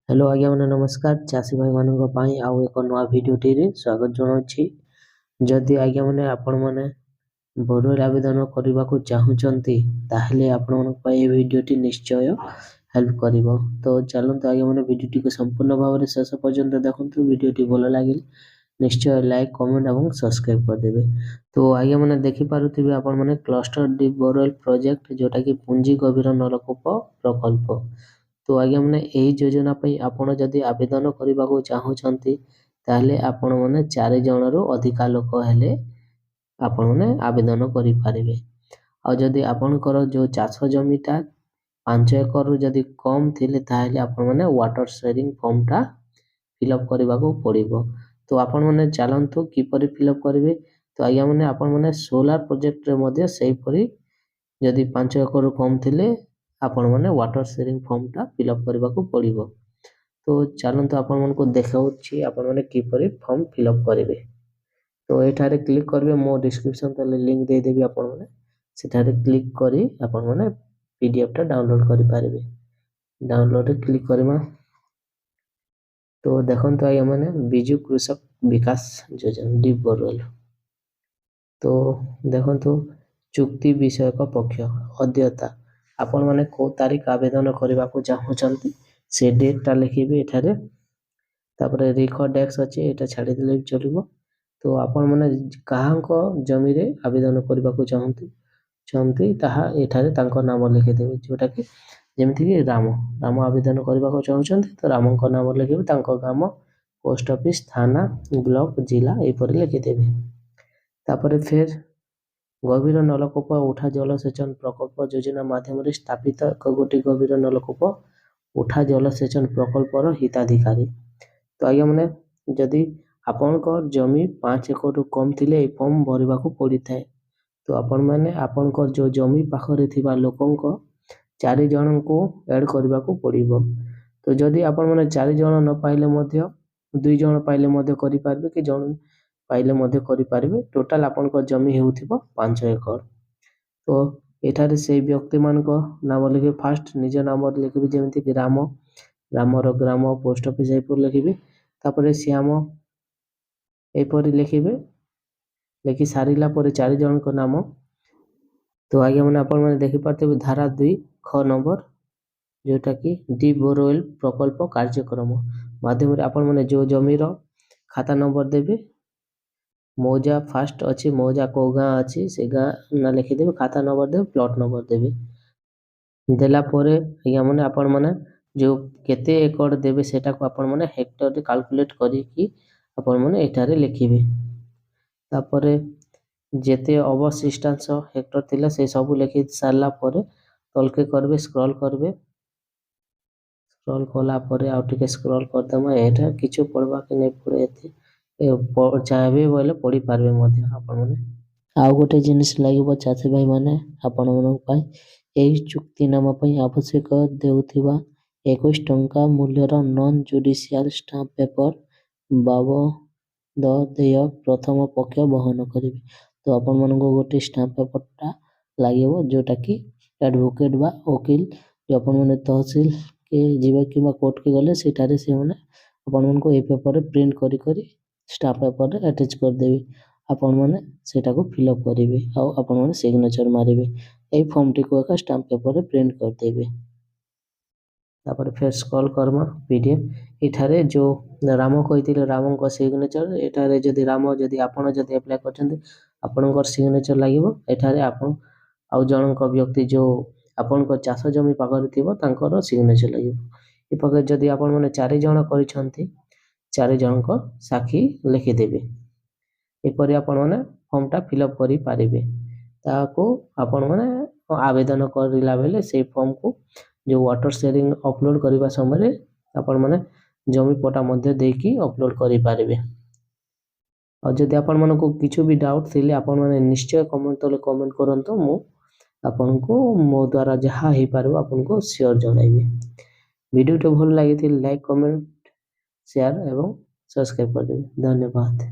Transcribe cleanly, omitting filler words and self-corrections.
Hello आज्ञा मैंने नमस्कार चाषी भाई मानक आउ एक नुआ भिडटे स्वागत जनाऊँगी जदि आज्ञा मैंने आपण मैंने बोरवेल आवेदन करने को चाहूँगी ताहले आपण भिडटी निश्चय हेल्प कर। तो चलते आज्ञा मैंने भिडटी को संपूर्ण भाव में शेष पर्यंत देखते भिडटी भल लगे निश्चय लाइक कमेंट और सब्सक्राइब करदे। तो आज्ञा मैंने देखिपे आपण मैंने क्लस्टर डीप बोरवेल प्रोजेक्ट जोटा कि पुंजी गभीर नलकूप प्रकल्प। तो आज्ञा मैंने यही योजना आपण जदि आवेदन करने को चाहूँगी ताहले आपण मैंने 4 जन रु अधिका लोक हेले आपण मैंने आवेदन करें। और जदि आपणकर जो चाष जमीटा 5 एकर रु जदि कम थिले ताहले आपण मैंने वाटर शेयरिंग फॉर्मटा फिलअप करने को पड़ो। तो आपण मैंने चलतु किपरि फिलअप करेंगे। तो आज्ञा मैंने आपण मैंने सोलार प्रोजेक्ट रे मध्य सेहीपरि जदि 5 एकर रु कम थिले आपण मैंने वाटर शेयरिंग फॉर्मटा फिलअप करने को पड़ो। तो चलतु आपण मन को देखाऊँगी आपण मैंने किपरि फॉर्म फिलअप करेंगे। तो ये क्लिक करेंगे मो डिस्क्रिप्शन तले लिंक दे देबी आपण मैंने सेठारे क्लिक करी आपण मैंने पीडीएफ टा डाउनलोड करि पारिबे। डाउनलोड रे क्लिक करबा तो देखंतु आइ मैंने बिजु कृषक विकास योजना डीप बोरवेल। तो देखंतु चुक्ति विषयक पक्ष अद्यता आपण मैंने को तारीख आवेदन करने को चाहूँगी से डेटा लिखिबे एठारे। तापर रिकॉर्ड एक्स अच्छे एटा छाड़ी देले चलिबो। तो आपण मैंने कहाँको जमी रे आवेदन करने को चाहती ताहा एठारे तांको नाम लिखिदेवे जोटा कि जेमती कि राम राम आवेदन करने को चाहूँगी तो राम को नाम लिखे तांको ग्राम पोस्ट ऑफिस थाना ब्लॉक जिला एपरि लिखिदेवे। तापर फिर गभीर नलकूप उठा जलसेचन प्रकल्प योजना माध्यम स्थापित एक गोटी गभीर नलकूप उठा जलसेचन प्रकल्पर हिताधिकारी। तो आज्ञा मैंने जदि आपणकर जमी 5 एकर रु कम थिले ए फॉर्म भरवा को पड़ी थाए। तो आपण मैंने आपणकर जो जमी पाखरे थिबा लोकंक 4 जन को ऐड करबा को पड़िबो। तो जदि आपण मैंने 4 जन न पाइले मध्य 2 जन पाइले मध्य करि पारबे कि जन पाइले मध्य करि पारबे। टोटल आपणकर जमी हेउथिबो 5 एकर। तो एठारे से व्यक्ति मानक नाम लिखे फास्ट निज नाम लिखे जेमती कि राम रामर ग्राम पोस्ट ऑफिस एपर लिखे तापर श्याम एपरि लिखे लिखि सारिला पर 4 जन को नाम। तो आगे मैंने आपण मैंने देखि पारते धारा 2 ख नंबर जोटा कि डीप बोरवेल प्रकल्प कार्यक्रम माध्यम आपण मैंने जो जमीर खाता नंबर देबे मौजा फास्ट अच्छी मौजा को गाँ अच्छी से गाँ ना लिखिदेवे खाता नंबर देवे प्लॉट नंबर देवे देला परे आज्ञा मैंने आपण मैंने जो केते एकड़ देवे सेटा को आपण मैंने हेक्टर रे कैलकुलेट करिकी आपण मैंने एठारे लिखिबे। तापर जेते अवशिष्टांश हेक्टर थिला से सब लिखि सारला परे तलके करबे स्क्रॉल करबे स्क्रॉल कला परे आ टिके स्क्रॉल करदमा एटा किछु पढ़वा के नै पड़े एते चाहबे बोले पढ़ी पारबे मध्य आपण माने। आउ गोटे जिनिस लागिबो चाची भाई माने आपण मनक पाई एही चुक्तिनामा पई आवश्यक देउथिबा 21 टंका मूल्यर नॉन जुडिशियल स्टाम्प पेपर बाबद देय प्रथम पक्ष बहन करिवे। तो आपण मनक गोटे स्टाम्प पेपरटा लागिबो जोटा कि एडवोकेट बा वकील जो आपण माने तहसील के जीवा किबा कोर्ट के गले सेटारे से माने आपण मनक ए पेपर प्रिंट करी करी स्टाम्प पेपर रे अटैच कर देबे। आपण माने सेटा को फिलअप करेंगे और आपण माने सिग्नेचर मारिबे ए फॉर्म टी को एक स्टाम्प पेपर रे प्रिंट कर देबे। तापर फिर स्क्रॉल करमा पीडीएफ एठारे जो राम कहिथिले राम को सिग्नेचर एठारे जदि राम जदि आपण जदि अप्लाई करछन्ते आपणकर सिग्नेचर लागिवो एठारे आपण आउ जनक व्यक्ति जो आपणकर चाष जमी पाखरे थिबो तांकर सिग्नेचर लागिवो। ए पके जदि आपण माने 4 जण करिसन्ते 4 जनक साखी लिखिदेवे एपरि आपण माने फॉर्मटा फिलअप करि पारिबे। ताको आपण माने आवेदन करिला बेले से फॉर्म को जो वाटर शेयरिंग अपलोड करबा समय आपण माने जमी पटा मध्य देकी अपलोड करि पारिबे। और जदि आपण मानको किछु भी डाउट थिले आपण माने निश्चय कमेंट तले कमेंट करंतो मु आपण को मो द्वारा जहा हे पारबो आपण को शेयर जणाइबे। वीडियो तो भल लागिथिल लाइक कमेंट शेयर एवं सब्सक्राइब कर देबे। धन्यवाद।